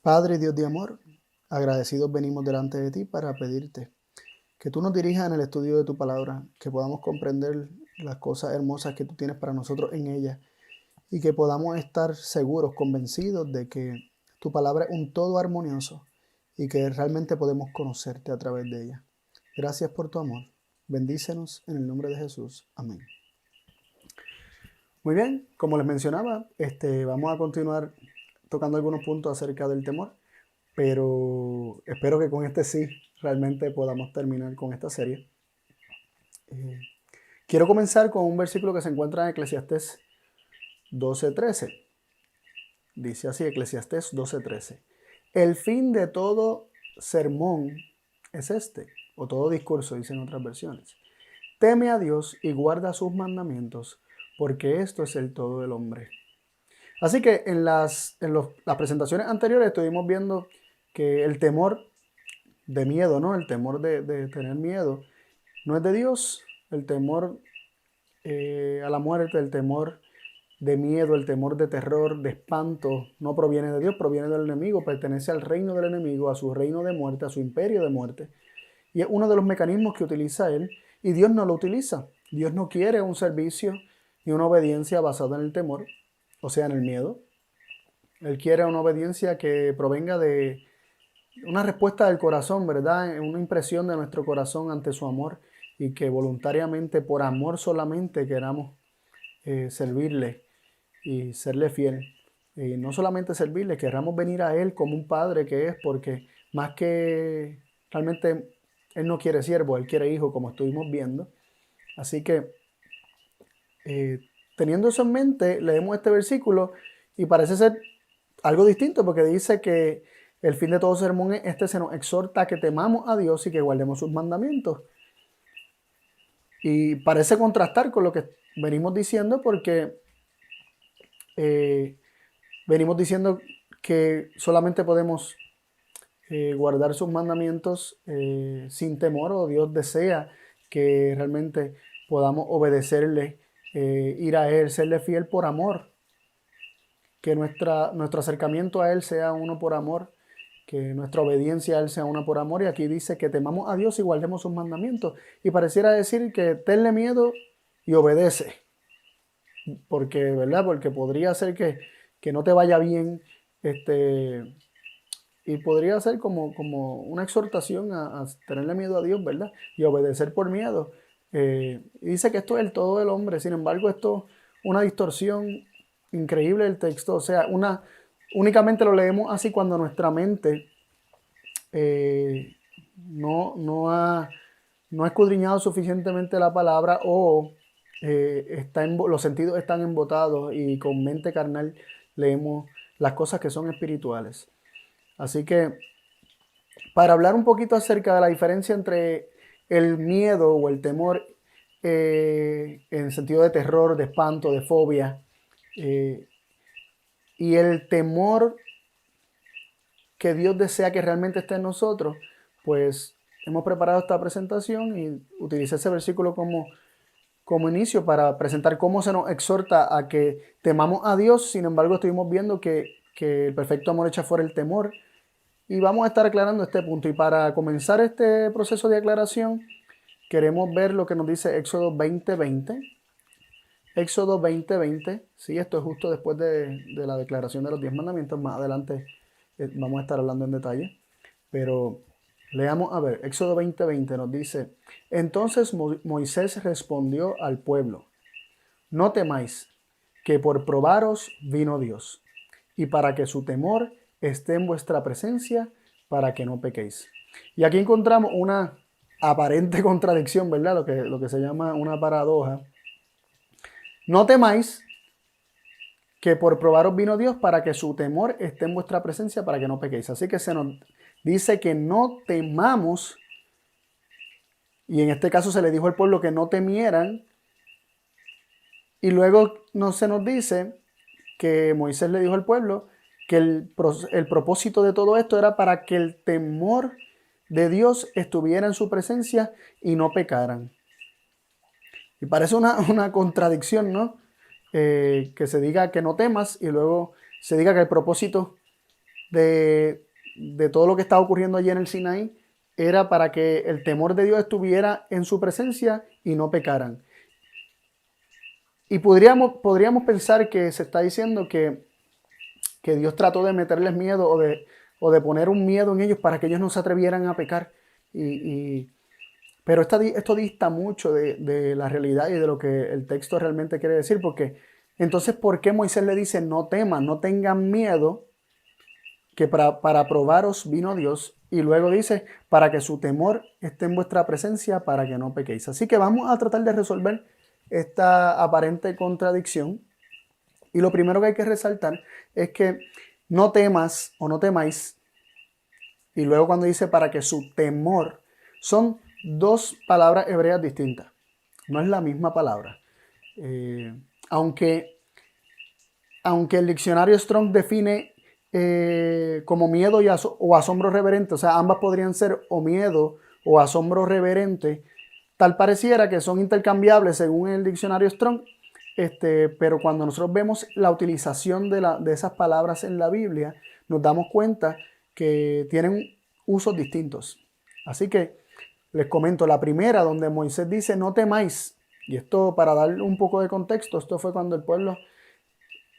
Padre Dios de amor, agradecidos venimos delante de ti para pedirte que tú nos dirijas en el estudio de tu palabra, que podamos comprender las cosas hermosas que tú tienes para nosotros en ella y que podamos estar seguros, convencidos de que tu palabra es un todo armonioso y que realmente podemos conocerte a través de ella. Gracias por tu amor. Bendícenos en el nombre de Jesús. Amén. Muy bien, como les mencionaba, vamos a continuar tocando algunos puntos acerca del temor, pero espero que con este sí realmente podamos terminar con esta serie. Quiero comenzar con un versículo que se encuentra en Eclesiastés 12:13. Dice así, Eclesiastés 12:13. El fin de todo sermón es este, o todo discurso, dicen otras versiones. Teme a Dios y guarda sus mandamientos, porque esto es el todo del hombre. Así que en las presentaciones anteriores estuvimos viendo que el temor de miedo, ¿no? El temor de tener miedo no es de Dios. El temor a la muerte, el temor de miedo, el temor de terror, de espanto, no proviene de Dios, proviene del enemigo, pertenece al reino del enemigo, a su reino de muerte, a su imperio de muerte. Y es uno de los mecanismos que utiliza él, y Dios no lo utiliza. Dios no quiere un servicio ni una obediencia basada en el temor, o sea, en el miedo. Él quiere una obediencia que provenga de una respuesta del corazón, ¿verdad? Una impresión de nuestro corazón ante su amor y que voluntariamente, por amor solamente, queramos servirle y serle fiel. Y no solamente servirle, queramos venir a Él como un padre que es, porque más que realmente Él no quiere siervo, Él quiere hijo, como estuvimos viendo. Así que eh, teniendo eso en mente, leemos este versículo y parece ser algo distinto porque dice que el fin de todo sermón es este, se nos exhorta a que temamos a Dios y que guardemos sus mandamientos. Y parece contrastar con lo que venimos diciendo porque eh, venimos diciendo que solamente podemos guardar sus mandamientos sin temor, o Dios desea que realmente podamos obedecerle, ir a Él, serle fiel por amor, que nuestro acercamiento a Él sea uno por amor, que nuestra obediencia a Él sea una por amor. Y aquí dice que temamos a Dios y guardemos sus mandamientos. Y pareciera decir que tenle miedo y obedece. Porque, ¿verdad? Porque podría ser que no te vaya bien, y podría ser como una exhortación a tenerle miedo a Dios, ¿verdad? Y obedecer por miedo. Y dice que esto es el todo del hombre. Sin embargo, esto es una distorsión increíble del texto. O sea, únicamente lo leemos así cuando nuestra mente eh, no ha escudriñado suficientemente la palabra, o los sentidos están embotados y con mente carnal leemos las cosas que son espirituales. Así que para hablar un poquito acerca de la diferencia entre el miedo o el temor, en sentido de terror, de espanto, de fobia, eh, y el temor que Dios desea que realmente esté en nosotros, pues hemos preparado esta presentación y utilicé ese versículo como inicio para presentar cómo se nos exhorta a que temamos a Dios. Sin embargo, estuvimos viendo que el perfecto amor echa fuera el temor, y vamos a estar aclarando este punto. Y para comenzar este proceso de aclaración, queremos ver lo que nos dice Éxodo 20:20. Éxodo 20:20, sí, esto es justo después de la declaración de los 10 mandamientos. Más adelante vamos a estar hablando en detalle. Pero leamos, a ver, Éxodo 20:20 nos dice: Entonces Moisés respondió al pueblo: No temáis, que por probaros vino Dios, y para que su temor esté en vuestra presencia, para que no pequéis. Y aquí encontramos una aparente contradicción, ¿verdad? Lo que se llama una paradoja. No temáis, que por probaros vino Dios, para que su temor esté en vuestra presencia, para que no pequéis. Así que se nos dice que no temamos, y en este caso se le dijo al pueblo que no temieran, y luego no se nos dice que Moisés le dijo al pueblo que el propósito de todo esto era para que el temor de Dios estuviera en su presencia y no pecaran. Y parece una contradicción, ¿no? Que se diga que no temas y luego se diga que el propósito de todo lo que estaba ocurriendo allí en el Sinaí era para que el temor de Dios estuviera en su presencia y no pecaran. Y podríamos pensar que se está diciendo que Dios trató de meterles miedo o de poner un miedo en ellos para que ellos no se atrevieran a pecar. Pero esto dista mucho de la realidad y de lo que el texto realmente quiere decir, porque entonces, ¿por qué Moisés le dice no teman, no tengan miedo, que para probaros vino Dios? Y luego dice, para que su temor esté en vuestra presencia, para que no pequéis. Así que vamos a tratar de resolver esta aparente contradicción. Y lo primero que hay que resaltar es que no temas o no temáis. Y luego cuando dice para que su temor, son dos palabras hebreas distintas. No es la misma palabra. Eh, aunque, aunque el diccionario Strong define como miedo o asombro reverente, o sea, ambas podrían ser o miedo o asombro reverente, tal pareciera que son intercambiables según el diccionario Strong, pero cuando nosotros vemos la utilización de esas palabras en la Biblia, nos damos cuenta que tienen usos distintos. Así que les comento, la primera donde Moisés dice no temáis, y esto para darle un poco de contexto, esto fue cuando el pueblo,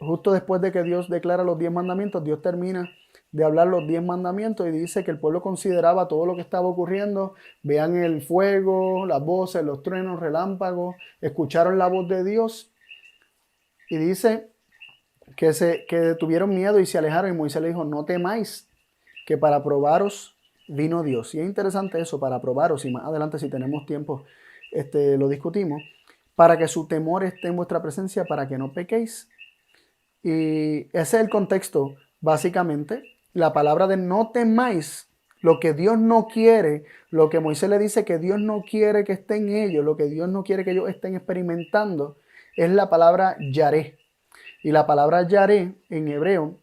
justo después de que Dios declara los 10 mandamientos, Dios termina de hablar los 10 mandamientos y dice que el pueblo consideraba todo lo que estaba ocurriendo, vean el fuego, las voces, los truenos, relámpagos, escucharon la voz de Dios y dice que tuvieron miedo y se alejaron y Moisés le dijo, no temáis, que para probaros vino Dios. Y es interesante eso, para probaros, y más adelante si tenemos tiempo lo discutimos, para que su temor esté en vuestra presencia, para que no pequéis. Y ese es el contexto, básicamente. La palabra de no temáis, lo que Dios no quiere, lo que Moisés le dice que Dios no quiere que esté en ellos, lo que Dios no quiere que ellos estén experimentando, es la palabra yaré. Y la palabra yaré en hebreo,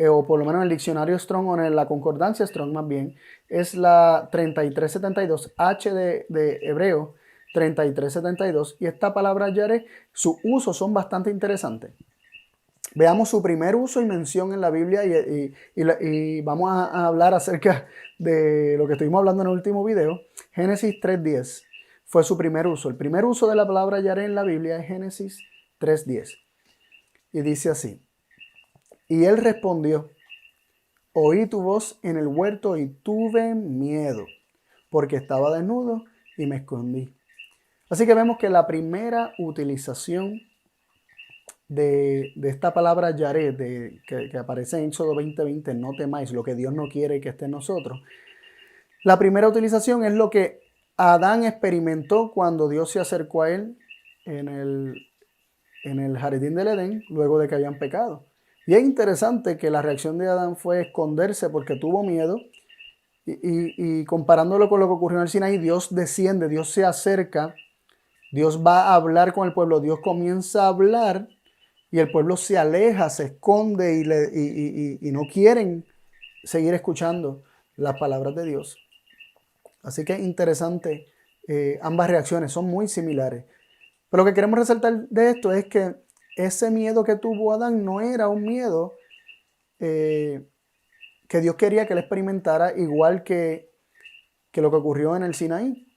o por lo menos en el diccionario Strong o en la concordancia Strong más bien, es la 3372, H de hebreo 3372. Y esta palabra yaré, sus usos son bastante interesantes. Veamos su primer uso y mención en la Biblia y vamos a hablar acerca de lo que estuvimos hablando en el último video. Génesis 3.10 fue su primer uso. El primer uso de la palabra yaré en la Biblia es Génesis 3.10. Y dice así, y él respondió, oí tu voz en el huerto y tuve miedo, porque estaba desnudo y me escondí. Así que vemos que la primera utilización de esta palabra yaré, que aparece en Éxodo 20:20, no temáis, lo que Dios no quiere que esté en nosotros. La primera utilización es lo que Adán experimentó cuando Dios se acercó a él en el jardín del Edén, luego de que habían pecado. Y es interesante que la reacción de Adán fue esconderse porque tuvo miedo. Y comparándolo con lo que ocurrió en el Sinaí, Dios desciende, Dios se acerca, Dios va a hablar con el pueblo, Dios comienza a hablar y el pueblo se aleja, se esconde y no quieren seguir escuchando las palabras de Dios. Así que es interesante, ambas reacciones son muy similares. Pero lo que queremos resaltar de esto es que ese miedo que tuvo Adán no era un miedo que Dios quería que él experimentara, igual que lo que ocurrió en el Sinaí,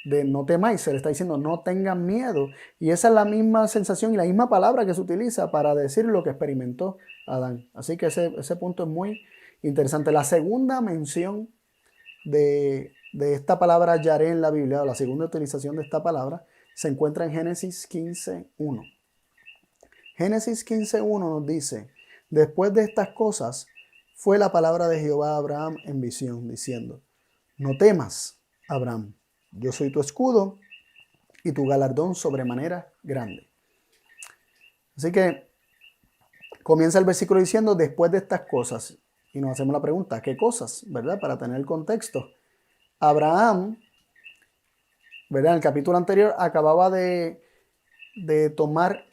de no temáis, se le está diciendo no tengan miedo. Y esa es la misma sensación y la misma palabra que se utiliza para decir lo que experimentó Adán. Así que ese punto es muy interesante. La segunda mención de esta palabra yaré en la Biblia, o la segunda utilización de esta palabra, se encuentra en Génesis 15:1. Génesis 15:1 nos dice, después de estas cosas, fue la palabra de Jehová a Abraham en visión, diciendo, no temas, Abraham, yo soy tu escudo y tu galardón sobremanera grande. Así que comienza el versículo diciendo, después de estas cosas, y nos hacemos la pregunta, ¿qué cosas? ¿Verdad? Para tener el contexto. Abraham, ¿verdad? En el capítulo anterior acababa de tomar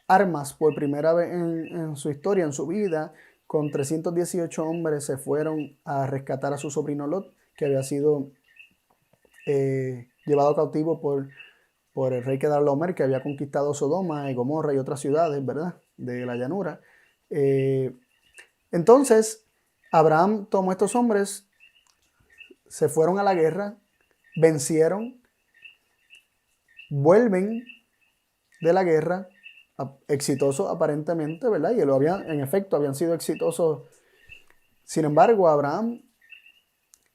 armas por primera vez en su historia, en su vida. Con 318 hombres se fueron a rescatar a su sobrino Lot, que había sido llevado cautivo por el rey Kedorlaomer, que había conquistado Sodoma y Gomorra y otras ciudades, ¿verdad?, de la llanura. Y Entonces, Abraham tomó a estos hombres, se fueron a la guerra, vencieron, vuelven de la guerra, exitosos aparentemente, ¿verdad? Y en efecto, habían sido exitosos. Sin embargo, Abraham,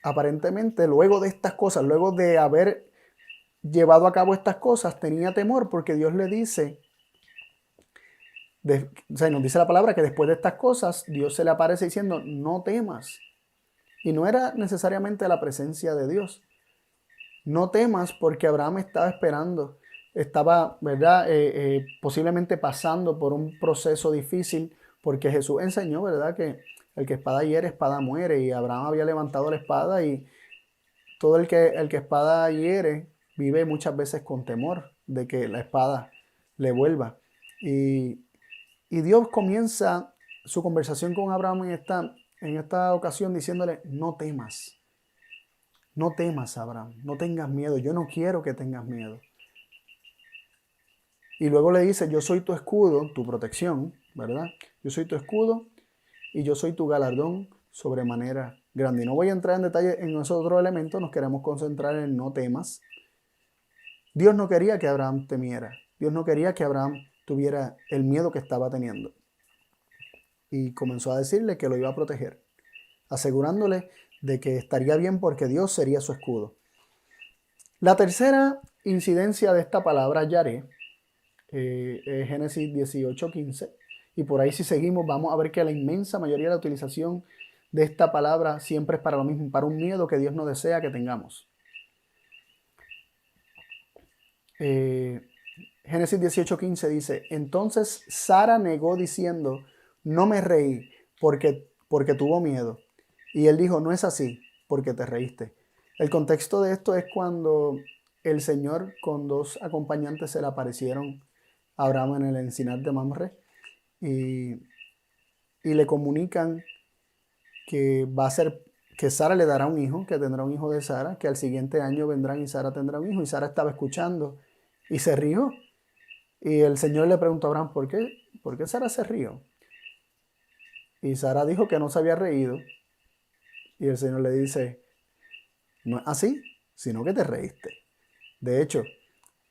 aparentemente, luego de estas cosas, luego de haber llevado a cabo estas cosas, tenía temor porque Dios le dice, o sea, nos dice la palabra que después de estas cosas, Dios se le aparece diciendo, no temas. Y no era necesariamente la presencia de Dios. No temas porque Abraham estaba esperando, estaba, ¿verdad? Posiblemente pasando por un proceso difícil, porque Jesús enseñó, ¿verdad? Que el que espada hiere, espada muere, y Abraham había levantado la espada y todo el que espada hiere vive muchas veces con temor de que la espada le vuelva. Y, y Dios comienza su conversación con Abraham en esta ocasión diciéndole, no temas. No temas, Abraham, no tengas miedo, yo no quiero que tengas miedo. Y luego le dice, yo soy tu escudo, tu protección, ¿verdad? Yo soy tu escudo y yo soy tu galardón sobremanera grande. Y no voy a entrar en detalle en esos otros elementos, nos queremos concentrar en no temas. Dios no quería que Abraham temiera, Dios no quería que Abraham tuviera el miedo que estaba teniendo. Y comenzó a decirle que lo iba a proteger, asegurándole de que estaría bien porque Dios sería su escudo. La tercera incidencia de esta palabra yaré es Génesis 18:15, y por ahí si seguimos vamos a ver que la inmensa mayoría de la utilización de esta palabra siempre es para lo mismo, para un miedo que Dios no desea que tengamos. Génesis 18:15 dice, entonces Sara negó diciendo, no me reí porque tuvo miedo. Y él dijo, no es así, porque te reíste. El contexto de esto es cuando el Señor con dos acompañantes se le aparecieron a Abraham en el encinar de Mamre y le comunican que va a ser, que Sara le dará un hijo, que tendrá un hijo de Sara, que al siguiente año vendrán y Sara tendrá un hijo. Y Sara estaba escuchando y se rió. Y el Señor le preguntó a Abraham, ¿por qué Sara se rió? Y Sara dijo que no se había reído. Y el Señor le dice, no es así, sino que te reíste. De hecho,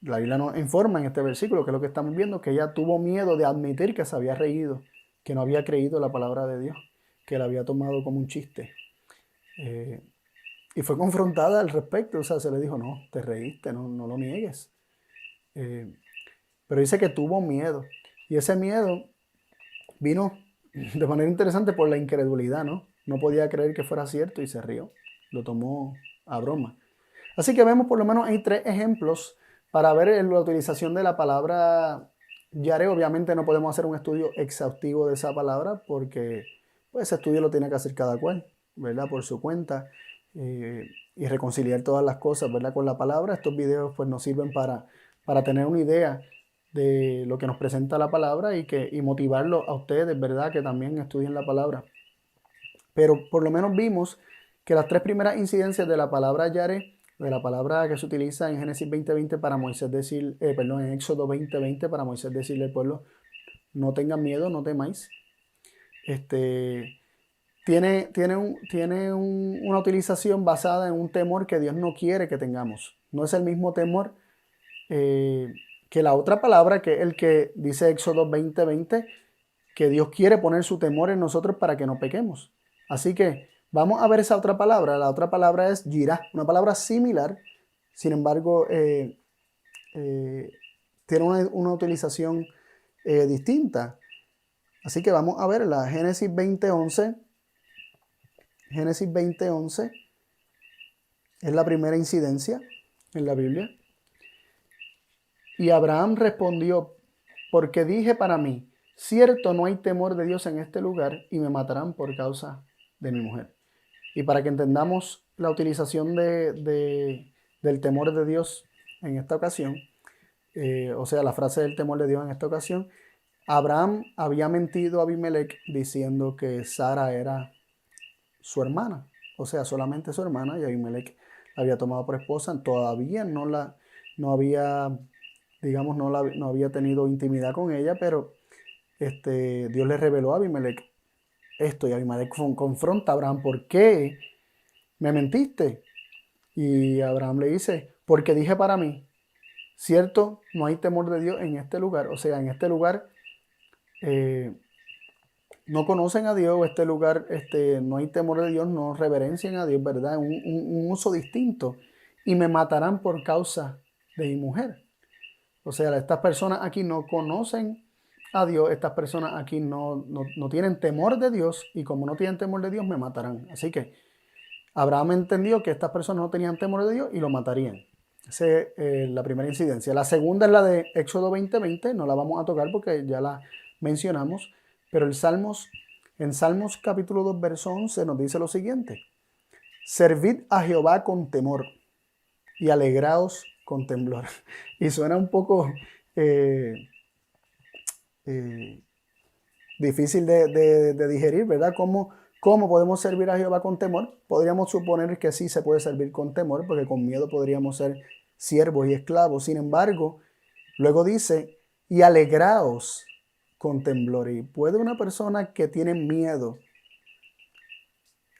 la Biblia nos informa en este versículo, que es lo que estamos viendo, que ella tuvo miedo de admitir que se había reído, que no había creído la palabra de Dios, que la había tomado como un chiste. Y fue confrontada al respecto, o sea, se le dijo, no, te reíste, no lo niegues. Pero dice que tuvo miedo. Y ese miedo vino de manera interesante por la incredulidad, ¿no? No podía creer que fuera cierto y se rió. Lo tomó a broma. Así que vemos por lo menos hay 3 ejemplos para ver la utilización de la palabra yare. Obviamente no podemos hacer un estudio exhaustivo de esa palabra porque pues, ese estudio lo tiene que hacer cada cual, ¿verdad? Por su cuenta y reconciliar todas las cosas, ¿verdad? Con la palabra. Estos videos pues nos sirven para tener una idea de lo que nos presenta la palabra y motivarlo a ustedes, ¿verdad? Que también estudien la palabra. Pero por lo menos vimos que las 3 primeras incidencias de la palabra yare, de la palabra que se utiliza en Génesis 20:20 para Moisés decir, en Éxodo 20:20 para Moisés decirle al pueblo, no tengan miedo, no temáis. Tiene una utilización basada en un temor que Dios no quiere que tengamos. No es el mismo temor que la otra palabra, que es el que dice Éxodo 20:20, que Dios quiere poner su temor en nosotros para que no pequemos. Así que vamos a ver esa otra palabra. La otra palabra es yirá, una palabra similar, sin embargo, tiene una utilización distinta. Así que vamos a ver la Génesis 20:11. Génesis 20:11 es la primera incidencia en la Biblia. Y Abraham respondió, porque dije para mí, cierto no hay temor de Dios en este lugar y me matarán por causa de mi mujer. Y para que entendamos la utilización del temor de Dios en esta ocasión, o sea, la frase del temor de Dios en esta ocasión, Abraham había mentido a Abimelech diciendo que Sara era su hermana, o sea, solamente su hermana, y Abimelech la había tomado por esposa, todavía no había, digamos, no había tenido intimidad con ella, pero Dios le reveló a Abimelech esto. Y Abimelech confronta a Abraham, ¿por qué me mentiste? Y Abraham le dice, porque dije para mí, cierto, no hay temor de Dios en este lugar. O sea, en este lugar eh, no conocen a Dios, este lugar no hay temor de Dios, no reverencian a Dios, ¿verdad? Un uso distinto. Y me matarán por causa de mi mujer. O sea, estas personas aquí no conocen a Dios, estas personas aquí no tienen temor de Dios, y como no tienen temor de Dios, me matarán. Así que Abraham entendió que estas personas no tenían temor de Dios y lo matarían. Esa es la primera incidencia. La segunda es la de Éxodo 20:20, no la vamos a tocar porque ya la mencionamos, pero en Salmos capítulo 2, verso 11 nos dice lo siguiente: servid a Jehová con temor y alegraos con temblor. Y suena un poco eh, eh, difícil de digerir, ¿verdad? ¿Cómo podemos servir a Jehová con temor? Podríamos suponer que sí se puede servir con temor, porque con miedo podríamos ser siervos y esclavos. Sin embargo, luego dice, y alegraos con temblor. ¿Y puede una persona que tiene miedo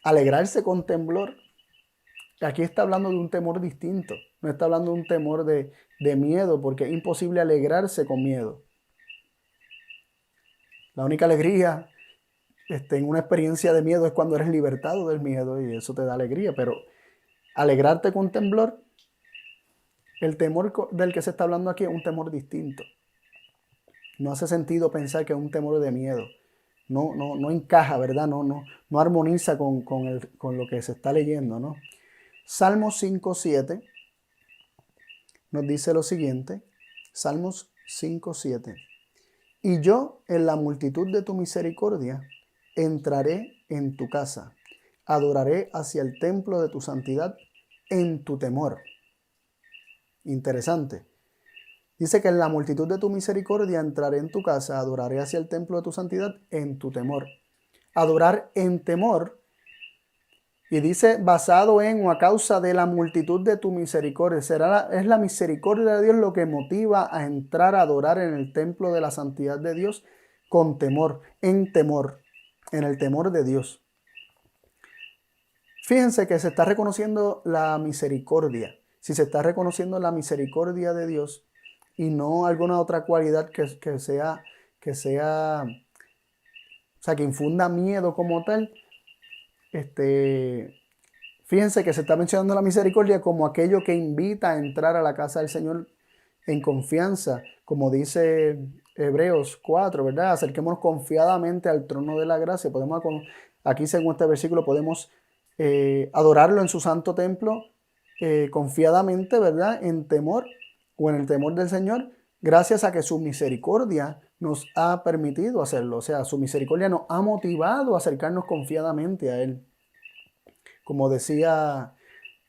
alegrarse con temblor? Aquí está hablando de un temor distinto. No está hablando de un temor de miedo, porque es imposible alegrarse con miedo. La única alegría en una experiencia de miedo es cuando eres libertado del miedo, y eso te da alegría, pero alegrarte con temblor, el temor del que se está hablando aquí es un temor distinto. No hace sentido pensar que es un temor de miedo. No encaja, ¿verdad? No armoniza con lo que se está leyendo, ¿no? Salmos 5:7 nos dice lo siguiente. Salmos 5:7. Y yo en la multitud de tu misericordia entraré en tu casa, adoraré hacia el templo de tu santidad en tu temor. Interesante. Dice que en la multitud de tu misericordia entraré en tu casa, adoraré hacia el templo de tu santidad en tu temor. Adorar en temor, y dice basado en o a causa de la multitud de tu misericordia. Es la misericordia de Dios lo que motiva a entrar a adorar en el templo de la santidad de Dios con temor, en el temor de Dios. Fíjense que se está reconociendo la misericordia. Si se está reconociendo la misericordia de Dios y no alguna otra cualidad que infunda miedo como tal, fíjense que se está mencionando la misericordia como aquello que invita a entrar a la casa del Señor en confianza, como dice Hebreos 4, ¿verdad? Acerquémonos confiadamente al trono de la gracia. Aquí, según este versículo, podemos adorarlo en su santo templo confiadamente, ¿verdad? En temor o en el temor del Señor, gracias a que su misericordia nos ha permitido hacerlo. O sea, su misericordia nos ha motivado a acercarnos confiadamente a Él. Como decía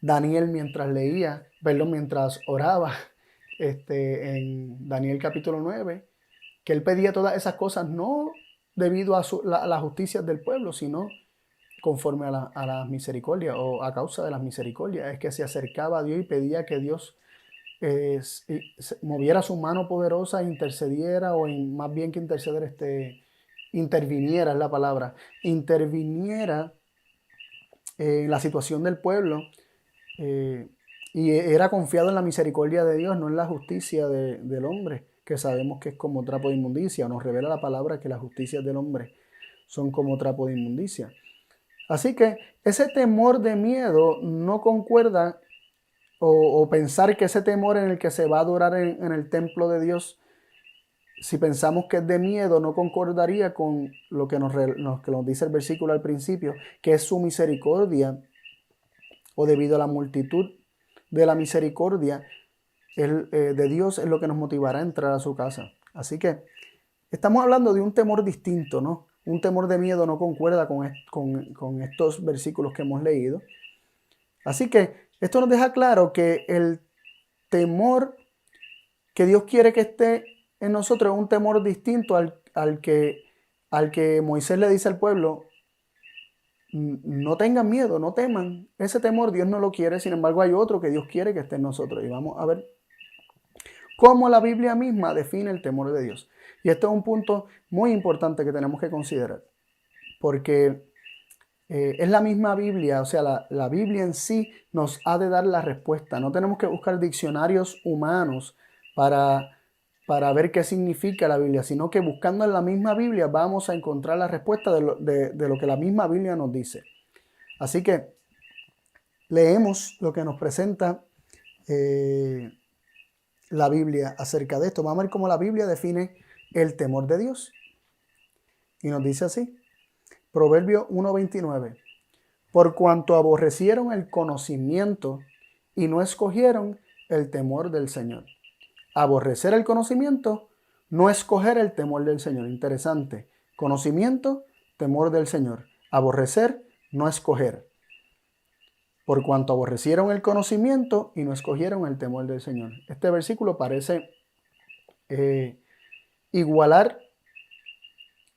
Daniel mientras oraba en Daniel capítulo 9, que él pedía todas esas cosas no debido a las justicias del pueblo, sino conforme a la misericordia o a causa de las misericordias. Es que se acercaba a Dios y pedía que Dios moviera su mano poderosa, intercediera, más bien que interceder, interviniera es la palabra, interviniera en la situación del pueblo, y era confiado en la misericordia de Dios, no en la justicia del hombre, que sabemos que es como trapo de inmundicia. Nos revela la palabra que las justicias del hombre son como trapo de inmundicia. Así que ese temor de miedo no concuerda, o pensar que ese temor en el que se va a adorar en el templo de Dios, si pensamos que es de miedo, no concordaría con lo que nos dice el versículo al principio, que es su misericordia, o debido a la multitud de la misericordia de Dios es lo que nos motivará a entrar a su casa. Así que estamos hablando de un temor distinto, ¿no? Un temor de miedo no concuerda con estos versículos que hemos leído. Así que esto nos deja claro que el temor que Dios quiere que esté en nosotros es un temor distinto al que Moisés le dice al pueblo: no tengan miedo, no teman. Ese temor Dios no lo quiere, sin embargo hay otro que Dios quiere que esté en nosotros. Y vamos a ver cómo la Biblia misma define el temor de Dios. Y esto es un punto muy importante que tenemos que considerar. porque es la misma Biblia, o sea, la Biblia en sí nos ha de dar la respuesta. No tenemos que buscar diccionarios humanos para ver qué significa la Biblia, sino que buscando en la misma Biblia vamos a encontrar la respuesta de lo que la misma Biblia nos dice. Así que leemos lo que nos presenta la Biblia acerca de esto. Vamos a ver cómo la Biblia define el temor de Dios. Y nos dice así, Proverbio 1:29. Por cuanto aborrecieron el conocimiento y no escogieron el temor del Señor. Aborrecer el conocimiento, no escoger el temor del Señor. Interesante. Conocimiento, temor del Señor. Aborrecer, no escoger. Por cuanto aborrecieron el conocimiento y no escogieron el temor del Señor. Este versículo parece igualar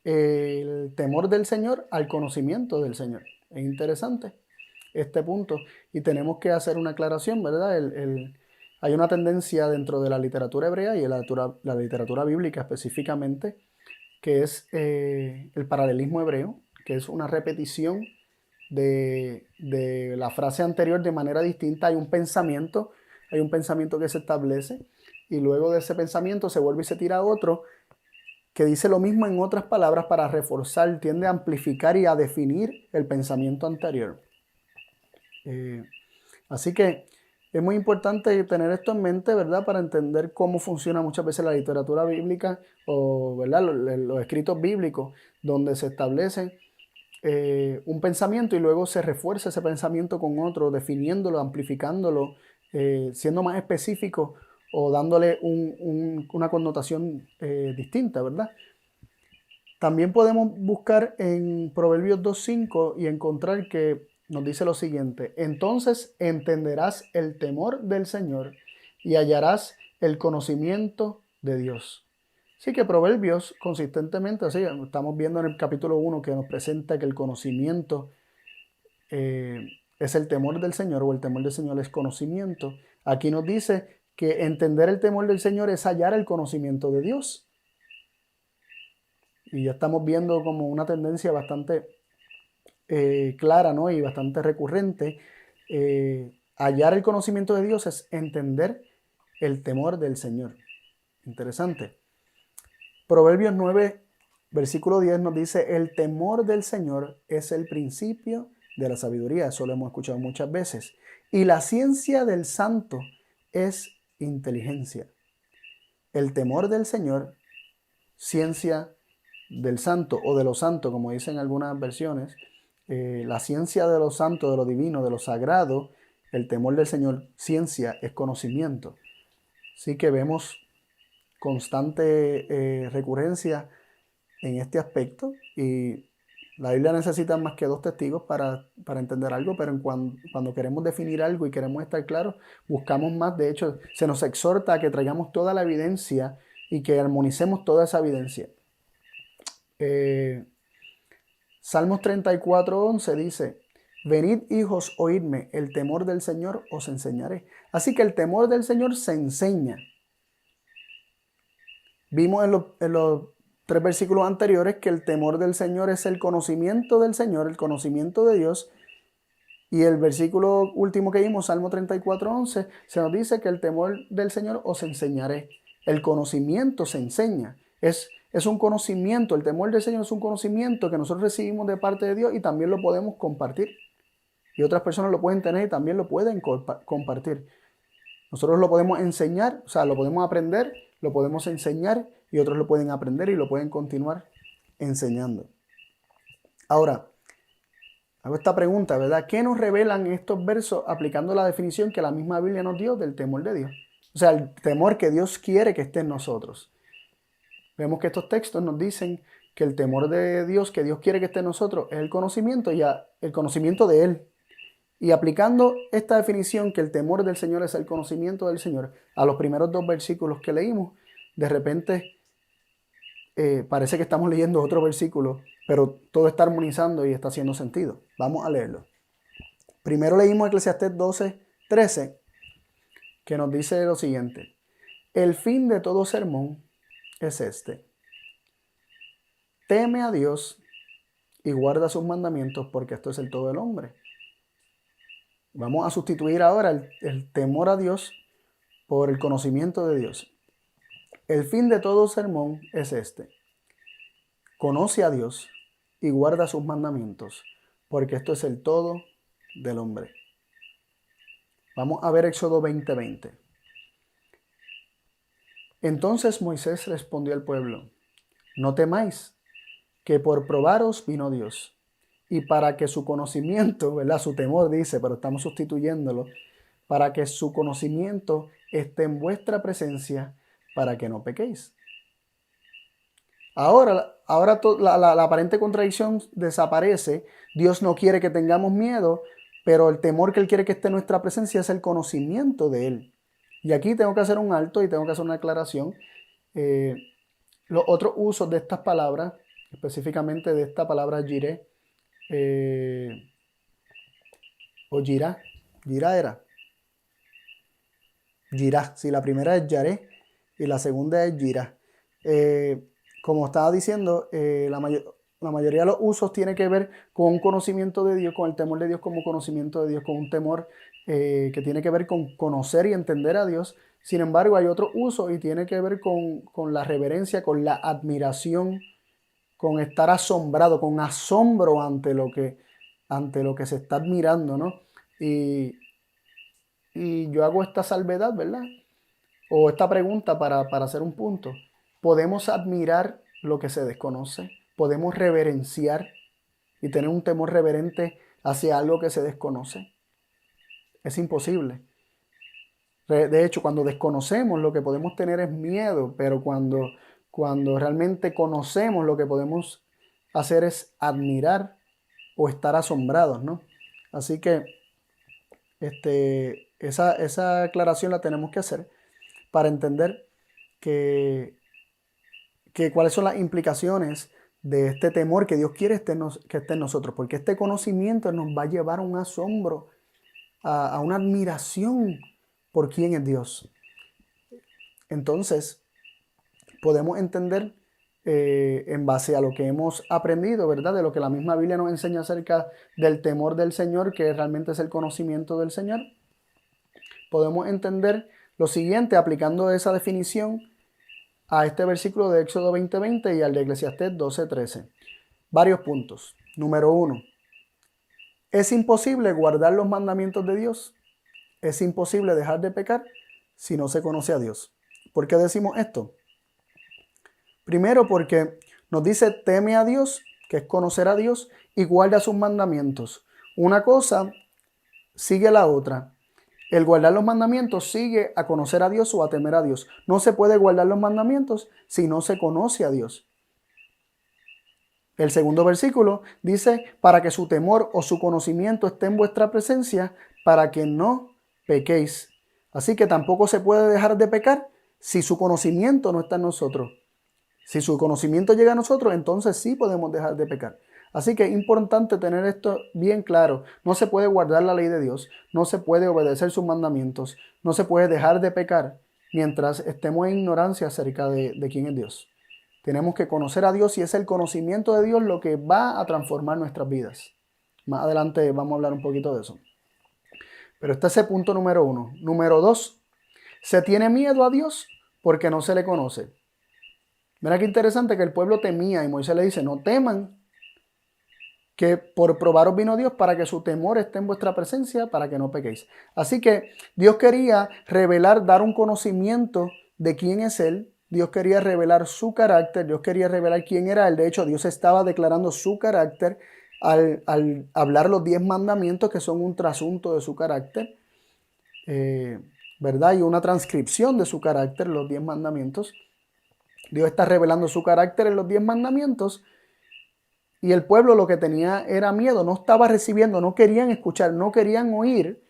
el temor del Señor al conocimiento del Señor. Es interesante este punto y tenemos que hacer una aclaración, ¿verdad? Hay una tendencia dentro de la literatura hebrea y la literatura bíblica específicamente, que es el paralelismo hebreo, que es una repetición de la frase anterior de manera distinta. Hay un pensamiento que se establece y luego de ese pensamiento se vuelve y se tira otro que dice lo mismo en otras palabras para reforzar, tiende a amplificar y a definir el pensamiento anterior. Así que es muy importante tener esto en mente, ¿verdad? Para entender cómo funciona muchas veces la literatura bíblica o, ¿verdad? Los escritos bíblicos, donde se establece un pensamiento y luego se refuerza ese pensamiento con otro, definiéndolo, amplificándolo, siendo más específico o dándole una connotación distinta, ¿verdad? También podemos buscar en Proverbios 2:5 y encontrar que nos dice lo siguiente: entonces entenderás el temor del Señor y hallarás el conocimiento de Dios. Así que Proverbios consistentemente, así estamos viendo en el capítulo 1 que nos presenta que el conocimiento es el temor del Señor, o el temor del Señor es conocimiento. Aquí nos dice que entender el temor del Señor es hallar el conocimiento de Dios. Y ya estamos viendo como una tendencia bastante clara, ¿no? Y bastante recurrente. Hallar el conocimiento de Dios es entender el temor del Señor. Interesante. Proverbios 9, versículo 10 nos dice, el temor del Señor es el principio de la sabiduría. Eso lo hemos escuchado muchas veces. Y la ciencia del santo es inteligencia. El temor del Señor, ciencia del santo o de lo santo, como dicen algunas versiones, la ciencia de lo santo, de lo divino, de lo sagrado, el temor del Señor, ciencia es conocimiento. Así que vemos constante recurrencia en este aspecto y la Biblia necesita más que dos testigos para entender algo, pero cuando queremos definir algo y queremos estar claros, buscamos más. De hecho, se nos exhorta a que traigamos toda la evidencia y que armonicemos toda esa evidencia. Salmos 34:11 dice, venid hijos, oídme, el temor del Señor os enseñaré. Así que el temor del Señor se enseña. Vimos en los 3 versículos anteriores que el temor del Señor es el conocimiento del Señor, el conocimiento de Dios. Y el versículo último que vimos, Salmo 34:11, se nos dice que el temor del Señor os enseñaré. El conocimiento se enseña. Es un conocimiento, el temor del Señor es un conocimiento que nosotros recibimos de parte de Dios y también lo podemos compartir. Y otras personas lo pueden tener y también lo pueden compartir. Nosotros lo podemos enseñar, o sea, lo podemos aprender, lo podemos enseñar y otros lo pueden aprender y lo pueden continuar enseñando. Ahora, hago esta pregunta, ¿verdad? ¿Qué nos revelan estos versos aplicando la definición que la misma Biblia nos dio del temor de Dios? O sea, el temor que Dios quiere que esté en nosotros. Vemos que estos textos nos dicen que el temor de Dios que Dios quiere que esté en nosotros es el conocimiento y el conocimiento de Él. Y aplicando esta definición que el temor del Señor es el conocimiento del Señor a los primeros 2 versículos que leímos, de repente parece que estamos leyendo otro versículo, pero todo está armonizando y está haciendo sentido. Vamos a leerlo. Primero leímos Eclesiastés 12:13, que nos dice lo siguiente: el fin de todo sermón es este: teme a Dios y guarda sus mandamientos, porque esto es el todo del hombre. Vamos a sustituir ahora el temor a Dios por el conocimiento de Dios. El fin de todo sermón es este: conoce a Dios y guarda sus mandamientos, porque esto es el todo del hombre. Vamos a ver Éxodo 20:20. Entonces Moisés respondió al pueblo: no temáis, que por probaros vino Dios, y para que su conocimiento, ¿verdad? Su temor dice, pero estamos sustituyéndolo, para que su conocimiento esté en vuestra presencia, para que no pequéis. Ahora la aparente contradicción desaparece. Dios no quiere que tengamos miedo, pero el temor que Él quiere que esté en nuestra presencia es el conocimiento de Él. Y aquí tengo que hacer un alto y tengo que hacer una aclaración. Los otros usos de estas palabras, específicamente de esta palabra jiré, o jirá era. Jirá, si la primera es yaré y la segunda es jirá. Como estaba diciendo, la mayoría de los usos tiene que ver con un conocimiento de Dios, con el temor de Dios como conocimiento de Dios, con un temor que tiene que ver con conocer y entender a Dios. Sin embargo, hay otro uso y tiene que ver con la reverencia, con la admiración, con estar asombrado, con asombro ante lo que se está admirando, ¿no? Y yo hago esta salvedad, ¿verdad? O esta pregunta para hacer un punto. ¿Podemos admirar lo que se desconoce? ¿Podemos reverenciar y tener un temor reverente hacia algo que se desconoce? Es imposible. De hecho, cuando desconocemos, lo que podemos tener es miedo, pero cuando realmente conocemos, lo que podemos hacer es admirar o estar asombrados, ¿no? Así que esa aclaración la tenemos que hacer para entender que cuáles son las implicaciones de este temor que Dios quiere que esté en nosotros, porque este conocimiento nos va a llevar a un asombro, a una admiración por quién es Dios. Entonces, podemos entender en base a lo que hemos aprendido, ¿verdad? De lo que la misma Biblia nos enseña acerca del temor del Señor, que realmente es el conocimiento del Señor. Podemos entender lo siguiente aplicando esa definición a este versículo de Éxodo 20:20 y al de Eclesiastés 12:13. Varios puntos. Número 1. Es imposible guardar los mandamientos de Dios. Es imposible dejar de pecar si no se conoce a Dios. ¿Por qué decimos esto? Primero porque nos dice teme a Dios, que es conocer a Dios, y guarda sus mandamientos. Una cosa sigue la otra. El guardar los mandamientos sigue a conocer a Dios o a temer a Dios. No se puede guardar los mandamientos si no se conoce a Dios. El segundo versículo dice, para que su temor o su conocimiento esté en vuestra presencia, para que no pequéis. Así que tampoco se puede dejar de pecar si su conocimiento no está en nosotros. Si su conocimiento llega a nosotros, entonces sí podemos dejar de pecar. Así que es importante tener esto bien claro. No se puede guardar la ley de Dios, no se puede obedecer sus mandamientos, no se puede dejar de pecar mientras estemos en ignorancia acerca de quién es Dios. Tenemos que conocer a Dios y es el conocimiento de Dios lo que va a transformar nuestras vidas. Más adelante vamos a hablar un poquito de eso. Pero este es el punto número 1. Número 2, se tiene miedo a Dios porque no se le conoce. Mira qué interesante que el pueblo temía y Moisés le dice, no teman, que por probaros vino Dios para que su temor esté en vuestra presencia, para que no pequéis. Así que Dios quería revelar, dar un conocimiento de quién es Él. Dios quería revelar su carácter, Dios quería revelar quién era Él. De hecho, Dios estaba declarando su carácter al hablar los 10 mandamientos, que son un trasunto de su carácter, ¿verdad? Y una transcripción de su carácter, los 10 mandamientos. Dios está revelando su carácter en los 10 mandamientos. Y el pueblo lo que tenía era miedo, no estaba recibiendo, no querían escuchar, no querían oír.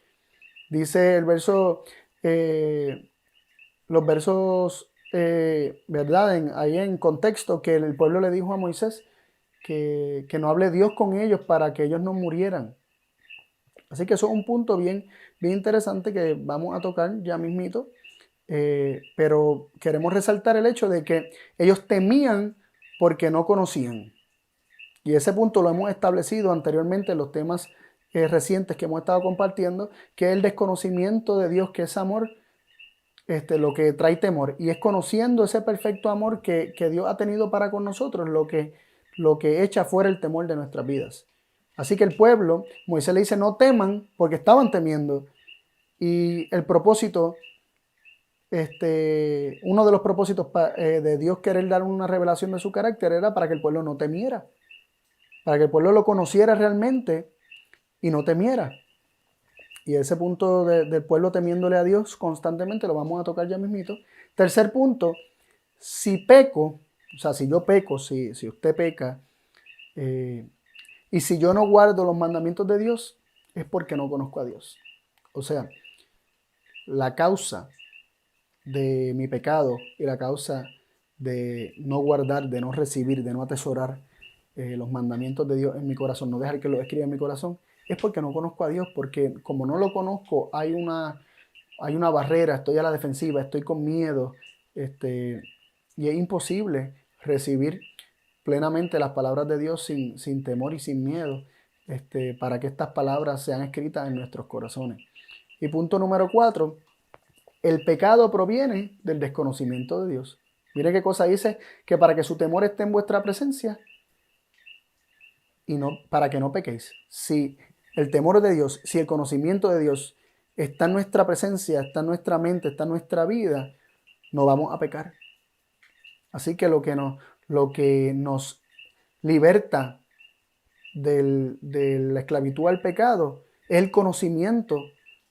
Dice el verso, los versos, ¿verdad? Ahí en contexto, que el pueblo le dijo a Moisés que no hable Dios con ellos para que ellos no murieran. Así que eso es un punto bien interesante que vamos a tocar ya mismito. Pero queremos resaltar el hecho de que ellos temían porque no conocían. Y ese punto lo hemos establecido anteriormente en los temas recientes que hemos estado compartiendo, que es el desconocimiento de Dios, que es amor, lo que trae temor. Y es conociendo ese perfecto amor que Dios ha tenido para con nosotros lo que echa fuera el temor de nuestras vidas. Así que el pueblo, Moisés le dice, no teman, porque estaban temiendo. Y el propósito, uno de los propósitos de Dios querer dar una revelación de su carácter era para que el pueblo no temiera, para que el pueblo lo conociera realmente y no temiera. Y ese punto del pueblo temiéndole a Dios constantemente lo vamos a tocar ya mismito. Tercer punto, si peco, o sea, si yo peco, si usted peca, y si yo no guardo los mandamientos de Dios, es porque no conozco a Dios. O sea, la causa de mi pecado y la causa de no guardar, de no recibir, de no atesorar los mandamientos de Dios en mi corazón, no dejar que lo escriba en mi corazón, es porque no conozco a Dios, porque como no lo conozco, hay una barrera, estoy a la defensiva, estoy con miedo, y es imposible recibir plenamente las palabras de Dios sin temor y sin miedo, para que estas palabras sean escritas en nuestros corazones. Y punto número 4, el pecado proviene del desconocimiento de Dios. Mire qué cosa dice, que para que su temor esté en vuestra presencia y no para que no pequéis. Si el temor de Dios, si el conocimiento de Dios está en nuestra presencia, está en nuestra mente, está en nuestra vida, no vamos a pecar. Así que lo que nos liberta de la esclavitud al pecado es el conocimiento